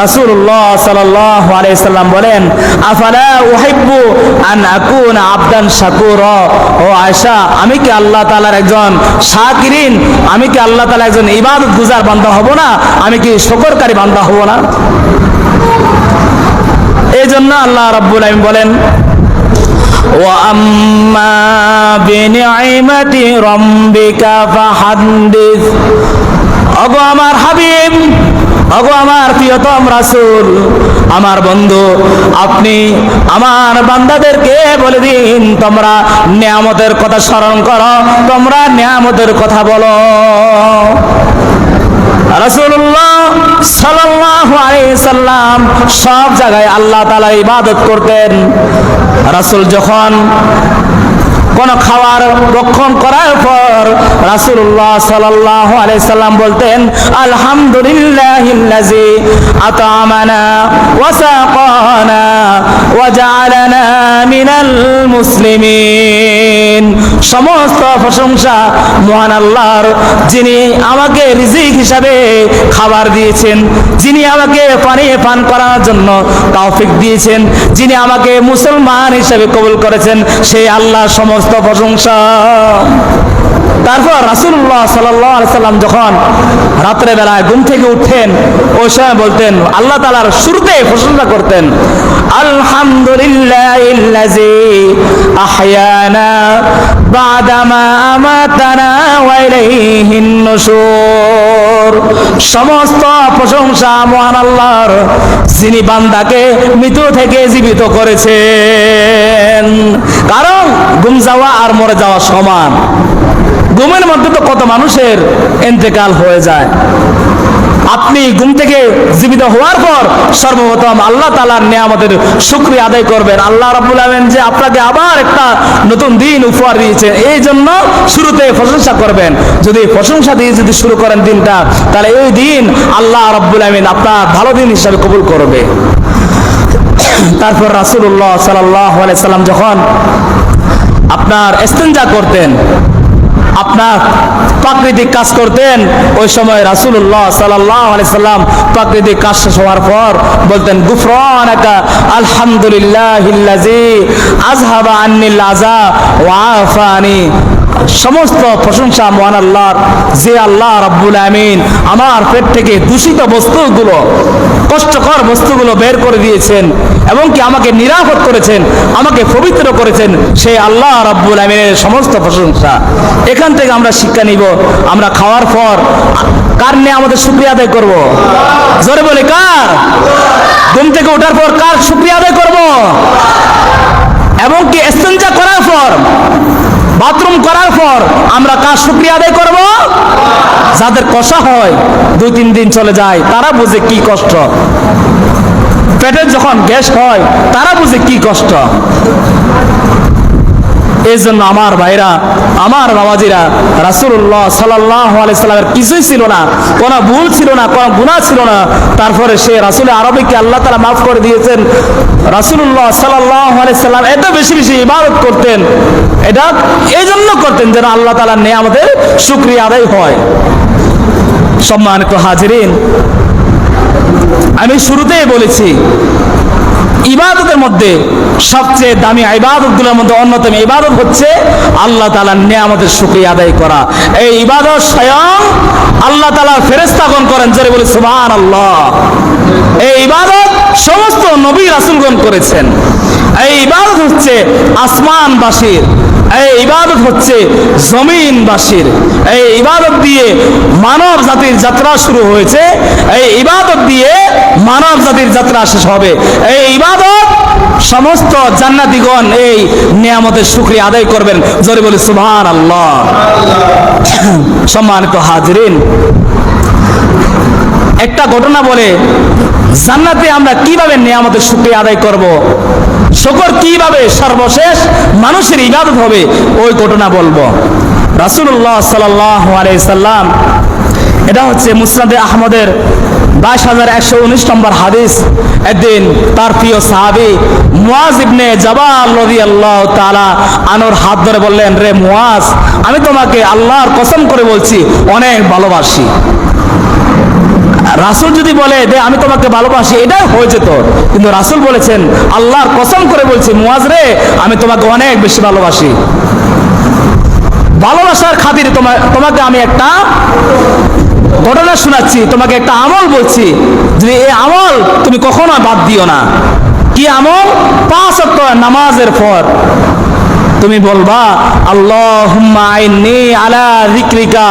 S1: রাসূলুল্লাহ সাল্লাল্লাহু আলাইহি সাল্লাম বলেন, আফালা উহিব্বু আন আকুনা আবদান শাকুরা। ও আয়েশা, আমি কি আল্লাহ তাআলার একজন শাকিরিন, আমি কি আল্লাহ তাআলার একজন ইবাদত গুজার বান্দা হব না? আমি কি শুকরকারী বান্দা হব না? এই জন্য আল্লাহ রাব্বুল আলামিন বলেন, ওয়া আম্মা বিনি'মাতি রাব্বিকা ফাহাদ্দিস। ওগো আমার হাবিব, ওগো আমার প্রিয়তম রাসূল, আমার বন্ধু, আপনি আমার বান্দাদেরকে বলে দিন, তোমরা নিয়ামতের কথা স্মরণ করো, তোমরা নিয়ামতের কথা বলো। রাসূলুল্লাহ সাল্লাল্লাহু আলাইহি সাল্লাম সব জায়গায় আল্লাহ তাআলা ইবাদত করতেন। রাসূল যখন কোন খাবার রক্ষণ করার পর রাসূলুল্লাহ সাল্লাল্লাহু আলাইহি সাল্লাম বলতেন, আলহামদুলিল্লাহিল্লাযী আত'আমানা ওয়া সাকানা ওয়া জা'আলানা মিনাল মুসলিমিন। সমস্ত প্রশংসা মহান আল্লাহর, যিনি আমাকে রিজিক হিসাবে খাবার দিয়েছেন, যিনি আমাকে পানি পান করার জন্য তৌফিক দিয়েছেন, যিনি আমাকে মুসলমান হিসাবে কবুল করেছেন, সেই আল্লাহর সমস্ত প্রশংসা। তারপর রাসূলুল্লাহ সাল্লাল্লাহু আলাইহি সাল্লাম যখন রাত্রে বেলায় ঘুম থেকে উঠতেন, ওই সময় বলতেন, আল্লাহ তাআলার শুরুতে প্রশংসা করতেন, আলহামদুলিল্লাহিল্লাযী আহয়ানা বা'দামা আমাতানা ওয়া ইলাইহিন নুশুর। সমস্ত প্রশংসা মহান আল্লাহর, যিনি বান্দাকে মৃত্যু থেকে জীবিত করেছেন। করবেন, কারণ ঘুম যাওয়া আর মরে যাওয়া সমান। ঘুমের মধ্যে তো কত মানুষের ইন্তেকাল হয়ে যায়। আপনি ঘুম থেকে জীবিত হওয়ার পর সর্বপ্রথম আল্লাহ তাআলার নিয়ামতের শুকরিয়া আদায় করবেন। আল্লাহ রাব্বুল আলামিন যে আপনাকে আবার একটা নতুন দিন উপহার দিয়েছে, এই জন্য শুরুতে প্রশংসা করবেন। যদি প্রশংসা দিয়ে যদি শুরু করেন দিনটা, তাহলে এই দিন আল্লাহ রাব্বুল আলামিন আপনার ভালো দিন হিসাবে কবুল করবে। তারপর রাসূলুল্লাহ সাল্লাল্লাহু আলাইহি সাল্লাম যখন আপনার ইস্তেঞ্জা করতেন, আপনার প্রাকৃতিক কাজ করতেন, ওই সময় রাসূলুল্লাহ সাল্লাল্লাহু আলাইহি সাল্লাম প্রাকৃতিক কাজ শেষ হওয়ার পর বলতেন, গুফরানাকা আলহামদুলিল্লাহিল্লাযী আযহাবা আন্নিল আযা ওয়া আফানি। সমস্ত প্রশংসা মহান আল্লাহর, যে আল্লাহ রাব্বুল আমিন আমার পেট থেকে দূষিত বস্তুগুলো, কষ্টকর বস্তুগুলো বের করে দিয়েছেন এবং কি আমাকে নিরাপদ করেছেন, আমাকে পবিত্র করেছেন, সেই আল্লাহ রাব্বুল আমিনের সমস্ত প্রশংসা। এখান থেকে আমরা শিক্ষা নিব, আমরা খাওয়ার পর কার নিয়ে আমাদের শুকরিয়া আদায় করব? জোরে বলে কার? ঘুম থেকে ওঠার পর কার শুকরিয়া আদায় করব? এবং কি ইস্তেঞ্জা করার পর, বাথরুম করার পর আমরা কার শুকরিয়া আদায় করব? যাদের কষা হয় 2-3 দিন চলে যায়, তারা বুঝে কি কষ্ট। পেটের যখন গ্যাস হয় তারা বুঝে কি কষ্ট। এই জন্য আমার ভাইরা, আমার বাবাজিরা, রাসূলুল্লাহ সাল্লাল্লাহু আলাইহি সাল্লামের কিছুই ছিল না, কোনো ভুল ছিল না, কোনো গুনাহ ছিল না। তারপরে সে রাসূল আরবিকে আল্লাহ তাআলা মাফ করে দিয়েছেন। রাসূলুল্লাহ সাল্লাল্লাহু আলাইহি সাল্লাম এত বেশি বেশি ইবাদত করতেন, এটা এই জন্য করতেন যেন আল্লাহ তাআলার নিয়ামতের শুকরিয়া আদায় হয়। সম্মানিত হাজিরিন, আমি শুরুতেই বলেছি, ইবাদতের মধ্যে সবচেয়ে দামি ইবাদতগুলোর মধ্যে অন্যতম ইবাদত হচ্ছে আল্লাহ তাআলার নিয়ামতের শুকরিয়া আদায় করা। এই ইবাদত স্বয়ং আল্লাহ তাআলা ফেরেশতাগণ করেন, জোরে বলি সুবহানাল্লাহ। এই ইবাদত সমস্ত নবী রাসূলগণ করেছেন। এই ইবাদত হচ্ছে আসমানবাসীর, এই ইবাদত হচ্ছে জমিনবাসীর। এই ইবাদত দিয়ে মানব জাতির যাত্রা শুরু হয়েছে, এই ইবাদত দিয়ে মানব জাতির যাত্রা শেষ হবে। এই ইবাদত সমস্ত জান্নাতীগণ এই নিয়ামতের শুকরিয়া আদায় করবেন, জোরে বলি সুবহানাল্লাহ। সম্মানিত হাজিরিন, একটা ঘটনা বলে জান্নাতে আমরা কিভাবে নিয়ামতের শুকরিয়া আদায় করব, শুকর কিভাবে সর্বশেষ মানুষের ইবাদত হবে, ওই ঘটনা বলবো। রাসূলুল্লাহ সাল্লাল্লাহু আলাইহি সাল্লাম, এটা হচ্ছে মুসনাদে আহমদের 22,119 নম্বর হাদিস। একদিন তার প্রিয় সাহাবী মুয়াজ ইবনে জাবাল রাদিয়াল্লাহু তাআলা আনহুর হাত ধরে বললেন, রে মুয়াজ, আমি তোমাকে আল্লাহর কসম করে বলছি অনেক ভালোবাসি। রাসূল যদি বলে যে আমি তোমাকে ভালোবাসি, এটাই হয়ে যেত, কিন্তু রাসূল বলেছেন আল্লাহর কসম করে বলছি মুয়াজ রে, আমি তোমাকে অনেক বেশি ভালোবাসি। ভালোবাসার খাতিরে তোমাকে আমি একটা ঘটনা শোনাচ্ছি, তোমাকে একটা আমল বলছি, যদি এই আমল তুমি কখনো বাদ দিও না। কি আমল? 5 ওয়াক্ত নামাজের পর তুমি বলবা, আল্লাহুম্মা আইন্নি আলা যিকরিকা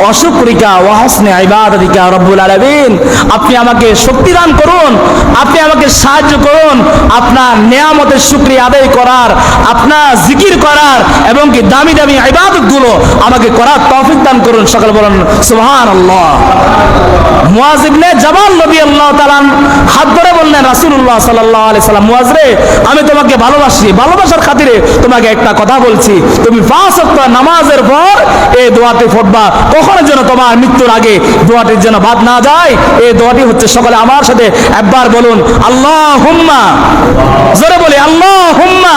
S1: ওয়া শুকরিকা ওয়া হুসনি ইবাদাতিকা রব্বুল আলামিন। আপনি আমাকে শক্তি দান করুন, আপনি আমাকে সাহায্য করুন আপনার নিয়ামতের শুকরিয়া আদায় করার, আপনার জিকির করার এবং কি দামি দামি ইবাদতগুলো আমাকে করার তৌফিক দান করুন। সকলে বলেন সুবহানাল্লাহ। মুয়াজ ইবনে জাবাল রাদিয়াল্লাহু তাআলা হাত ধরে বললেন রাসূলুল্লাহ সাল্লাল্লাহু আলাইহি সাল্লাম, মুয়াজ রে, আমি তোমাকে ভালোবাসি, ভালোবাসার খাতিরে তোমাকে একটা কথা বলছি, তুমি 5 ওয়াক্ত নামাজের পর এই দোয়াটি পড়বা, কখনো যেন তোমার মৃত্যুর আগে দোয়াটির যেন বাদ না যায়। এই দোয়াটি হচ্ছে, সকলে আমার সাথে একবার বলুন, আল্লাহুম্মা, জোরে বলি, আল্লাহুম্মা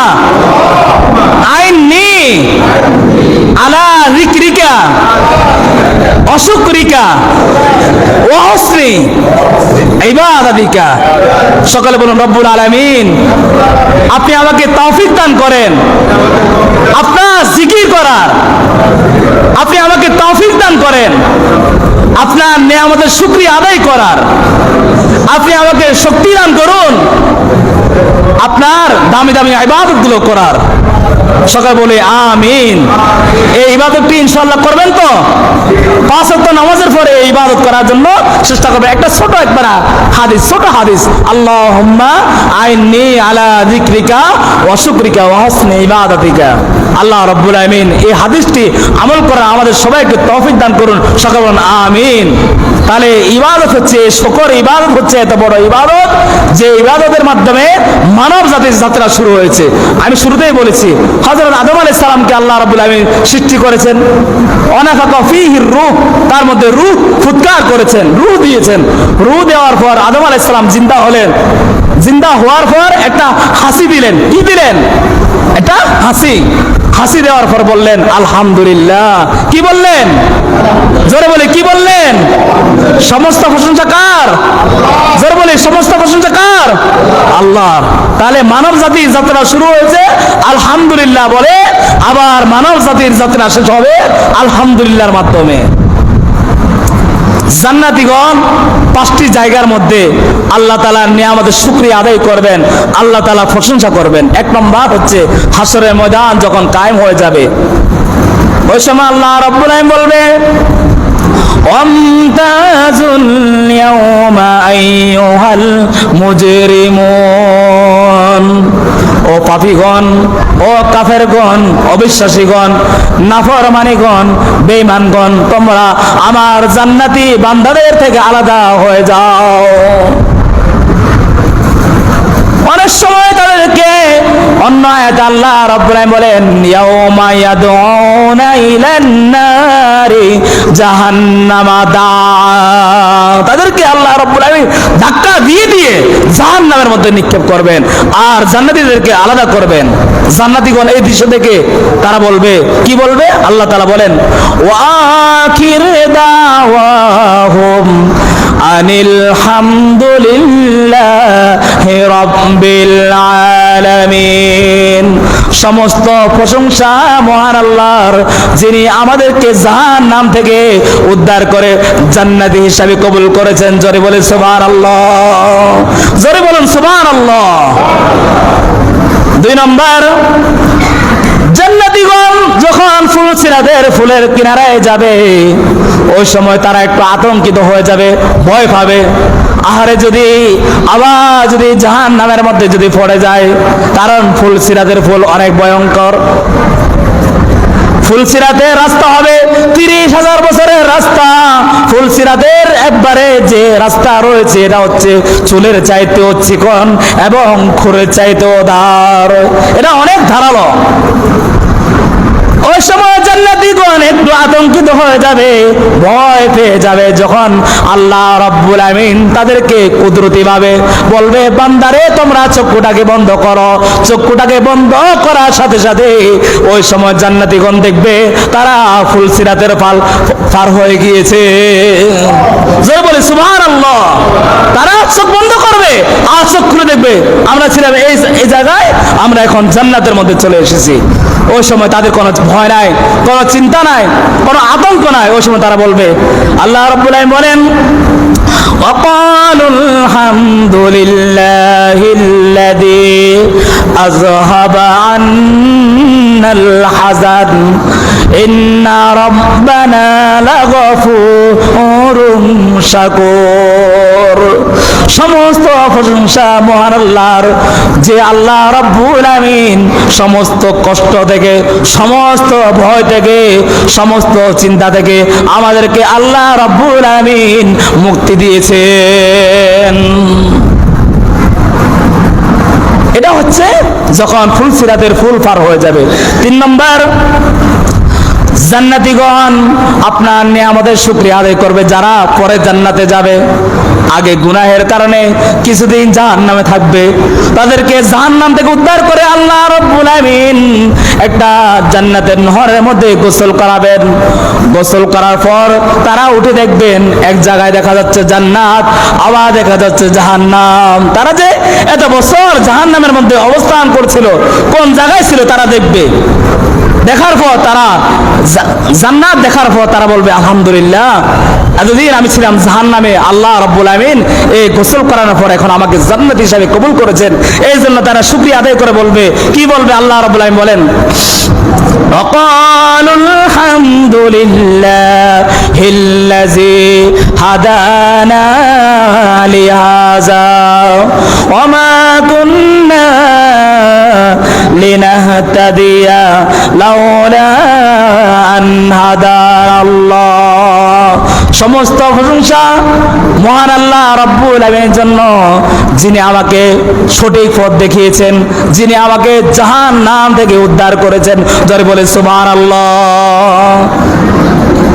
S1: আইন্নি আলা যিকরিকা ওয়া শুকরিকা ওয়া হুসনি ইবাদাতিকা। সকলে বলুন, রব্বুল আলামিন, আপনি আমাকে তৌফিক দান করেন আপনার জিকির করার, আপনি আমাকে তৌফিক দান করেন আপনার নিয়ামতের শুকরিয়া আদায় করার, আপনি আমাকে শক্তি দান করুন আপনার দামি দামি ইবাদতগুলো করার। সকাল বলে আমিন। এই ইবাদতটি ইনশাআল্লাহ করবেন তো? 5 ওয়াক্ত নামাজের পরে এই ইবাদত করার জন্য চেষ্টা করবেন। একটা ছোট একবার হাদিস, ছোট হাদিস, আল্লাহুম্মা আইন্নি আলা যিকরিকা ওয়া শুকরিকা ওয়া হুসনি ইবাদাতিকা। আল্লাহ রাব্বুল আলামিন এই হাদিসটি আমল করা আমাদের সবাইকে তৌফিক দান করুন। সকলে বলুন আমিন। তাহলে ইবাদত হচ্ছে, শুকর ইবাদত হচ্ছে এত বড় ইবাদত যে ইবাদতের মাধ্যমে মানব জাতির যাত্রা শুরু হয়েছে। আমি শুরুতেই বলেছি হযরত আদম আলাইহিস সালামকে আল্লাহ রাব্বুল আলামিন সৃষ্টি করেছেন, অনাফাকা ফীহির রূহ, তার মধ্যে রূহ ফুৎকার করেছেন, রূহ দিয়েছেন। রূহ দেওয়ার পর আদম আলাইহিস সালাম জিন্দা হলেন। জিন্দা হওয়ার পর একটা হাসি দিলেন। কি দিলেন? একটা হাসি। হাসি দেওয়ার পর বললেন আলহামদুলিল্লাহ। কি বললেন? জোরে বলে কি বললেন? সমস্ত প্রশংসা কার? জোরে বলে সমস্ত প্রশংসা কার? আল্লাহর। তাহলে মানব জাতির যাত্রা শুরু হয়েছে আলহামদুলিল্লাহ বলে, আবার মানব জাতির যাত্রা শেষ হবে আলহামদুলিল্লাহর মাধ্যমে। জান্নাতীগণ 5টি জায়গার মধ্যে আল্লাহ তাআলার নিয়ামতের শুকরিয়া আদায় করবেন, আল্লাহ তাআলা প্রশংসা করবেন। 1 নম্বর হচ্ছে হাসরের ময়দান যখন কায়েম হয়ে যাবে, ওই সময় আল্লাহ রাব্বুল আলামিন বলবে ওয়ামতাজুল ইয়াওমা আইয়ুহাল মুজরিমুন। ও পাপীগণ, ও কাফেরগণ, অবিশ্বাসীগণ, নাফরমানীগণ, বেঈমানগণ, তোমরা আমার জান্নাতি বান্দাদের থেকে আলাদা হয়ে যাও। অনেক সময় তাদেরকে অন্য আয়াতে আল্লাহ রাব্বুল আলামিন বলেন ইয়াউমা ইয়াদউনা ইলান নারি জাহান্নামা দা। তাদেরকে আল্লাহ রাব্বুল আলামিন ধাক্কা দিয়ে দিয়ে জাহান্নামের মধ্যে নিক্ষেপ করবেন আর জান্নাতীদেরকে আলাদা করবেন। জান্নাতীগণ এই দৃশ্য দেখে তারা বলবে, কি বলবে? আল্লাহ তাআলা বলেন ওয়া আখির দাওয়াহুম আনিল হামদুলিল্লাহি রাব্বিল আলামিন। সমস্ত প্রশংসা মহান আল্লাহর, যিনি আমাদেরকে জাহান্নাম থেকে উদ্ধার করে জান্নাতি হিসাবে কবুল করেছেন। জোরে বলে সুবহানাল্লাহ, জোরে বলুন সুবহানাল্লাহ। 2 নম্বর, জান্নাতীগণ যখন ফুলসিরাতের ফুলের কিনারায় যাবে ওই সময় তারা একটু আতঙ্কিত হয়ে যাবে, ভয় পাবে। আহারে যদি জাহান্নামের মধ্যে যদি পড়ে যায়, কারণ ফুলসিরাতের ফুল অনেক ভয়ঙ্কর। ফুলসিরাতের রাস্তা হবে 30,000 বছরের রাস্তা। ফুলসিরাতের একবারে যে রাস্তা রয়েছে এটা হচ্ছে চুলের চাইতেও চিকন এবং খুরের চাইতেও ধার, এটা অনেক ধারালো। ওই সময় জান্নাতীগণ একটু আতঙ্কিত হয়ে যাবে, ভয় পেয়ে যাবে, যখন আল্লাহ রাব্বুল আমিন তাদেরকে কুদরতিভাবে বলবে বান্দারে তোমরা চক্ষুটাকে বন্ধ করো। চক্ষুটাকে বন্ধ করার সাথে সাথে ওই সময় জান্নাতীগণ দেখবে তারা ফুলসিরাতের পার হয়ে গিয়েছে। জোরে বলে সুবহানাল্লাহ। তারা চোখ বন্ধ করবে আর চোখ খুলে দেখবে আমরা ছিলাম এই জায়গায়, আমরা এখন জান্নাতের মধ্যে চলে এসেছি। ওই সময় তাদের কোনো ভয় নাই, কোনো চিন্তা নাই, কোনো আতঙ্ক নাই। ওই সময় তারা বলবে, আল্লাহ রাব্বুল আলামিন বলেন وقالوا الحمد لله الذي أذهب عنا الحزن إن ربنا لغفور شكور। সমস্ত প্রশংসা মহান আল্লাহর, যে আল্লাহ রাব্বুল আমিন সমস্ত কষ্ট থেকে, সমস্ত ভয় থেকে, সমস্ত চিন্তা থেকে আমাদেরকে আল্লাহ রাব্বুল আমিন মুক্তি দিয়েছেন। এটা হচ্ছে যখন ফুলসিরাতের ফুল পার হয়ে যাবে। 3 নম্বর, জান্নাতীগণ আপনার নিয়ামতের শুকরিয়া আদায় করবে। যারা পরে জান্নাতে যাবে, আগে গুনাহের কারণে কিছুদিন জাহান্নামে থাকবে, তাদেরকে জাহান্নাম থেকে উদ্ধার করে আল্লাহ রাব্বুল আমিন একটা জান্নাতের নহরের মধ্যে গোসল করাবেন। গোসল করার পর তারা উঠে দেখবেন এক জায়গায় দেখা যাচ্ছে জান্নাত, আবার দেখা যাচ্ছে জাহান্নাম। তারা যে এত বছর জাহান্নামের মধ্যে অবস্থান করছিল, কোন জায়গায় ছিল তারা দেখবে। দেখার পর তারা জান্নাত দেখার পর তারা বলবে আলহামদুলিল্লাহ, এতদিন আমি ছিলাম জাহান্নামে, আল্লাহ রাব্বুল আমিন এই গোসল করানোর পর এখন আমাকে জান্নাত হিসাবে কবুল করেছেন। এই জন্য তারা শুকরিয়া আদায় করে বলবে, কি বলবে? আল্লাহ রাব্বুল আমিন বলেন, وقالوا الحمد لله الذي هدانا لهذا وما كنا لنهتدي لولا أن هدانا الله। সমস্ত প্রশংসা মহান আল্লাহ রাব্বুল আমিনের জন্য, যিনি আমাকে সঠিক পথ দেখিয়েছেন, যিনি আমাকে জাহান্নাম থেকে উদ্ধার করেছেন। যারা বলে সুবহানাল্লাহ।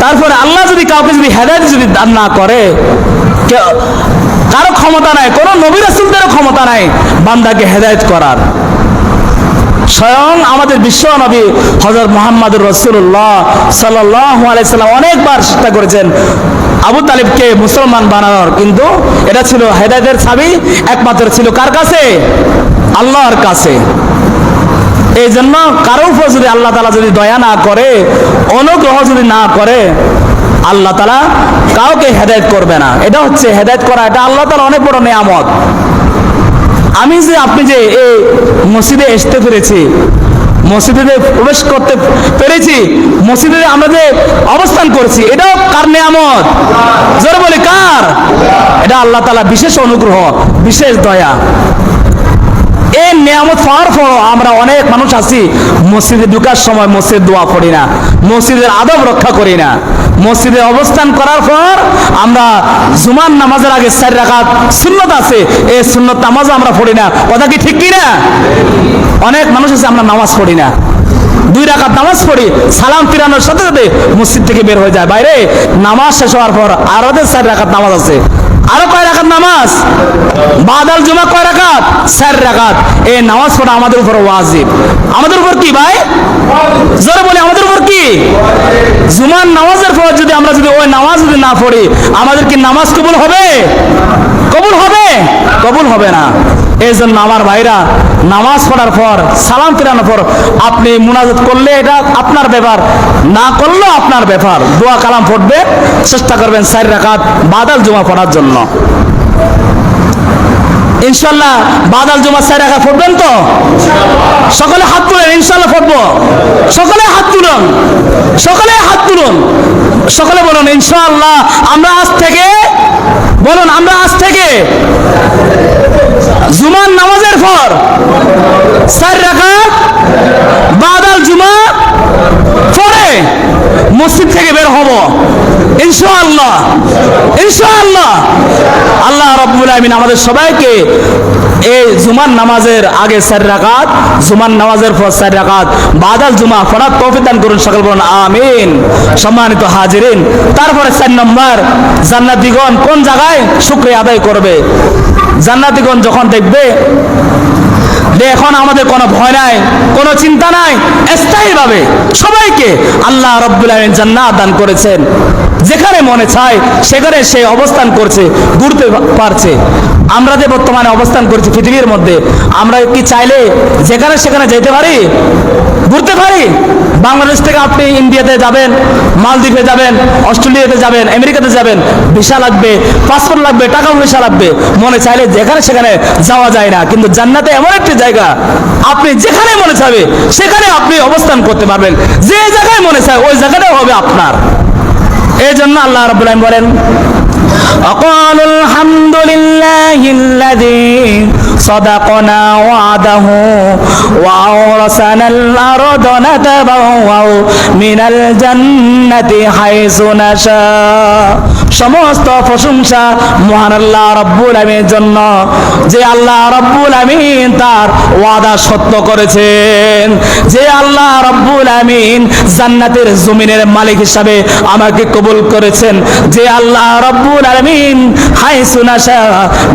S1: তারপরে আল্লাহ যদি কাউকে যদি হেদায়েত যদি দান না করে, কারো ক্ষমতা নাই, কোন নবী রাসূলদেরও ক্ষমতা নাই বান্দাকে হেদায়েত করার। স্বয়ং আমাদের বিশ্ব নবী হযরত মুহাম্মদুর রাসূলুল্লাহ সাল্লাল্লাহু আলাইহি সাল্লাম অনেকবার চেষ্টা করেছেন আবু তালিবকে মুসলমান বানানোর, কিন্তু এটা ছিল হেদায়েতের চাবি একমাত্র ছিল কার কাছে? আল্লাহর কাছে। এই জন্য কারো উপর যদি আল্লাহ তাআলা যদি দয়া না করে, অনুগ্রহ যদি না করে, আল্লাহ তাআলা কাউকে হেদায়েত করবে না। এটা হচ্ছে হেদায়েত করা, এটা আল্লাহ তাআলা অনেক বড় নিয়ামত। আমি যে আপনি যে এই মসজিদে আসতে পেরেছি, মসজিদে প্রবেশ করতে পেরেছি, মসজিদে আমরা যে অবস্থান করছি, এটাও কার নিয়ামত? জোরে বলি কার? এটা আল্লাহ তাআলা বিশেষ অনুগ্রহ, বিশেষ দয়া। এই নিয়ামত পাওয়ার পর আমরা অনেক মানুষ আছি মসজিদে ঢোকার সময় মসজিদ দোয়া পড়ি না, মসজিদের আদব রক্ষা করি না। মসজিদে অবস্থান করার পর আমরা জুমার নামাজের আগে 4 রাকাত সুন্নত আছে, এই সুন্নত নামাজ আমরা পড়ি না। কথা কি ঠিক কি না? অনেক মানুষ আছে আমরা নামাজ পড়ি না, 2 রাকাত নামাজ পড়ি, সালাম ফিরানোর সাথে সাথে মসজিদ থেকে বের হয়ে যায়। বাইরে নামাজ শেষ হওয়ার পর আরো 4 রাকাত নামাজ আছে। আরো কয় রাকাত নামাজ? বাদাল জুমা কয় রাকাত? 4 রাকাত। এই নামাজ পড়া আমাদের উপর ওয়াজিব। আমাদের উপর কি ভাই? জোরে বলি আমাদের উপর কি? জুমার নামাজের পর যদি আমরা যদি ওই নামাজ যদি না পড়ি, আমাদের কি নামাজ কবুল হবে? কবুল হবে? কবুল হবে না। এই জন্য আমার ভাইরা, নামাজ পড়ার পর সালাম ফিরানোর পর আপনি মুনাজাত করলে এটা আপনার ব্যাপার, না করলেও আপনার ব্যাপার। দোয়া কালাম পড়বে, চেষ্টা করবেন 4 রাকাত বাদাল জুমা পড়ার জন্য। ইনশাআল্লাহ বাদাল জুমা 4 রাকাত পড়বেন তো? সকলে হাত তুলেন, ইনশাআল্লাহ পড়বো। সকলে হাত তুলুন, সকলে হাত তুলুন, সকলে বলুন ইনশাআল্লাহ আমরা আজ থেকে, বলুন আমরা আজ থেকে জুমার নামাজের পর 4 রাকাত বাদাল জুমা পড়ে মসজিদ থেকে বের হব ইনশাআল্লাহ। ইনশাআল্লাহ আল্লাহ রাব্বুল আমিন আমাদের সবাইকে এই জুমার নামাজের আগে 4 রাকাত, জুমার নামাজের পর 4 রাকাত বাদাল জুমা পড়ার তৌফিক দান করুন। সকল বলুন আমিন। সম্মানিত হাজিরিন, তারপরে 4 নম্বর, জান্নাতীগণ কোন জায়গায় শুকরিয়া আদায় করবে? জান্নাতীগণ যখন দেখবে যে এখন আমাদের কোনো ভয় নাই, কোনো চিন্তা নাই, স্থায়ীভাবে সবাইকে আল্লাহ রাব্বুল আমিন জান্নাত দান করেছেন, যেখানে মনে চায় সেখানে সে অবস্থান করছে, ঘুরতে পারছে। আমরা যে বর্তমানে অবস্থান করছি পৃথিবীর মধ্যে, আমরা কি চাইলে যেখানে সেখানে যেতে পারি, ঘুরতে পারি? বাংলাদেশ থেকে আপনি ইন্ডিয়াতে যাবেন, মালদ্বীপে যাবেন, অস্ট্রেলিয়াতে যাবেন, আমেরিকাতে যাবেন, ভিসা লাগবে, পাসপোর্ট লাগবে, টাকা পয়সা লাগবে, মনে চাইলে যেখানে সেখানে যাওয়া যায় না। কিন্তু জান্নাতে এমন একটি জায়গা, আপনি যেখানে মনে চাইবে সেখানে আপনি অবস্থান করতে পারবেন, যে জায়গায় মনে চায় ওই জায়গাটাই হবে আপনার। এই জন্য আল্লাহ রাব্বুল আমিন বলেন, وقالوا الحمد لله الذي صدقنا وعده وأورثنا الأرض نتبوأ من الجنة حيث نشاء। সমস্ত প্রশংসা মহান আল্লাহ রাব্বুল আমিনের জন্য, যে আল্লাহ রাব্বুল আমিন তার ওয়াদা সত্য করেছেন, যে আল্লাহ রাব্বুল আমিন জান্নাতের জমিনের মালিক হিসাবে আমাকে কবুল করেছেন, যে আল্লাহ রাব্বুল আমিন হাইসু নাশা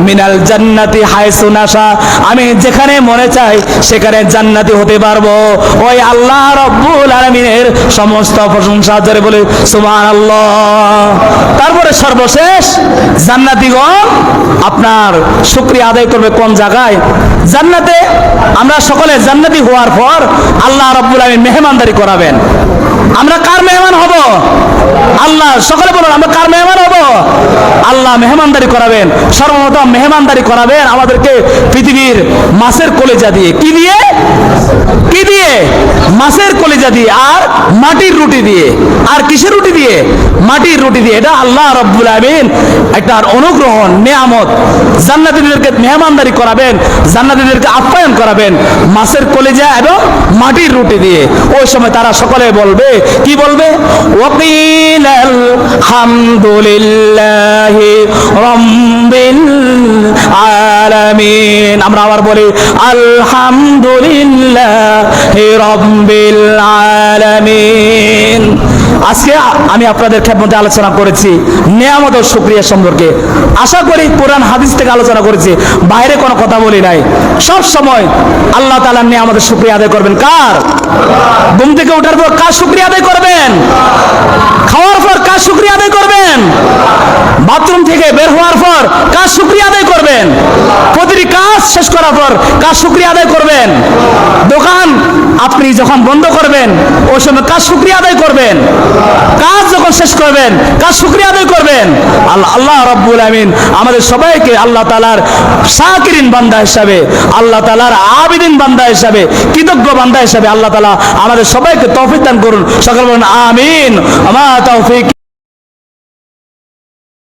S1: মিনাল জান্নাতি হাইসু নাশা, আমি যেখানে মনে চাই সেখানে জান্নাতি হতে পারবো। ওই আল্লাহ রাব্বুল আমিনের সমস্ত প্রশংসা জোরে বলে সুবহানাল্লাহ। তারপরে সর্বশেষ জান্নাতীগণ আপনার শুকরিয়া আদায় করবে কোন জায়গায়? জান্নাতে। আমরা সকলে জান্নাতি হওয়ার পর আল্লাহ রাব্বুল আমিন মেহমানদারি করাবেন। আমরা কার মেহমান হব? আল্লাহ। সকলে বলুন, আমরা কার মেহমান হব? আল্লাহ মেহমানদারি করাবেন। সর্বপ্রথম মেহমানদারি করাবেন আমাদেরকে পৃথিবীর মাছের কলিজা দিয়ে। কি দিয়ে? কি দিয়ে? মাছের কলিজা দিয়ে, আর মাটির রুটি দিয়ে। আর কিসের রুটি দিয়ে? মাটির রুটি দিয়ে। এটা আল্লাহ রাব্বুল আলামিন একটা অনুগ্রহ, নিয়ামত। জান্নাতীদেরকে মেহমানদারি করাবেন, জান্নাতীদেরকে আপ্যায়ন করাবেন মাছের কলিজা এবং মাটির রুটি দিয়ে। ওই সময় তারা সকলে বলবে, কি বলবে? ওয়াকিলাল হামদুলিল্লাহি রাব্বিল আলামিন। আমরা আবার বলি আলহামদুলিল্লাহি রাব্বিল আলামিন। আজকে আমি আপনাদের খেদমতে আলোচনা করেছি নিয়ামত ও শুকরিয়া সম্পর্কে। আশা করি কোরআন হাদিস থেকে আলোচনা করেছি, বাইরে কোনো কথা বলি নাই। সব সময় আল্লাহ তাআলার নিয়ামতের শুকরিয়া আদায় করবেন। কার? ঘুম থেকে ওঠার পর কার শুকরিয়া আদায় করবেন? খাওয়ার পর কার শুকরিয়া আদায় করবেন? বাথরুম থেকে বের হওয়ার পর কার শুকরিয়া আদায় করবেন? প্রতিটি কাজ শেষ করার পর কার শুকরিয়া আদায় করবেন? দোকান আপনি যখন বন্ধ করবেন ওই সময় কার শুকরিয়া আদায় করবেন? কাজ যখন শেষ করবেন কার শুকরিয়া আদায় করবেন? আল্লাহ। আল্লাহ রাব্বুল আমিন আমাদের সবাইকে আল্লাহ তাআলার শাকিরিন বান্দা হিসাবে, আল্লাহ তাআলার আবিদিন বান্দা হিসাবে, কৃতজ্ঞ বান্দা হিসাবে আল্লাহ তাআলা আমাদের সবাইকে তৌফিক দান করুন। সকলে বলুন আমিন। আমা তৌফিক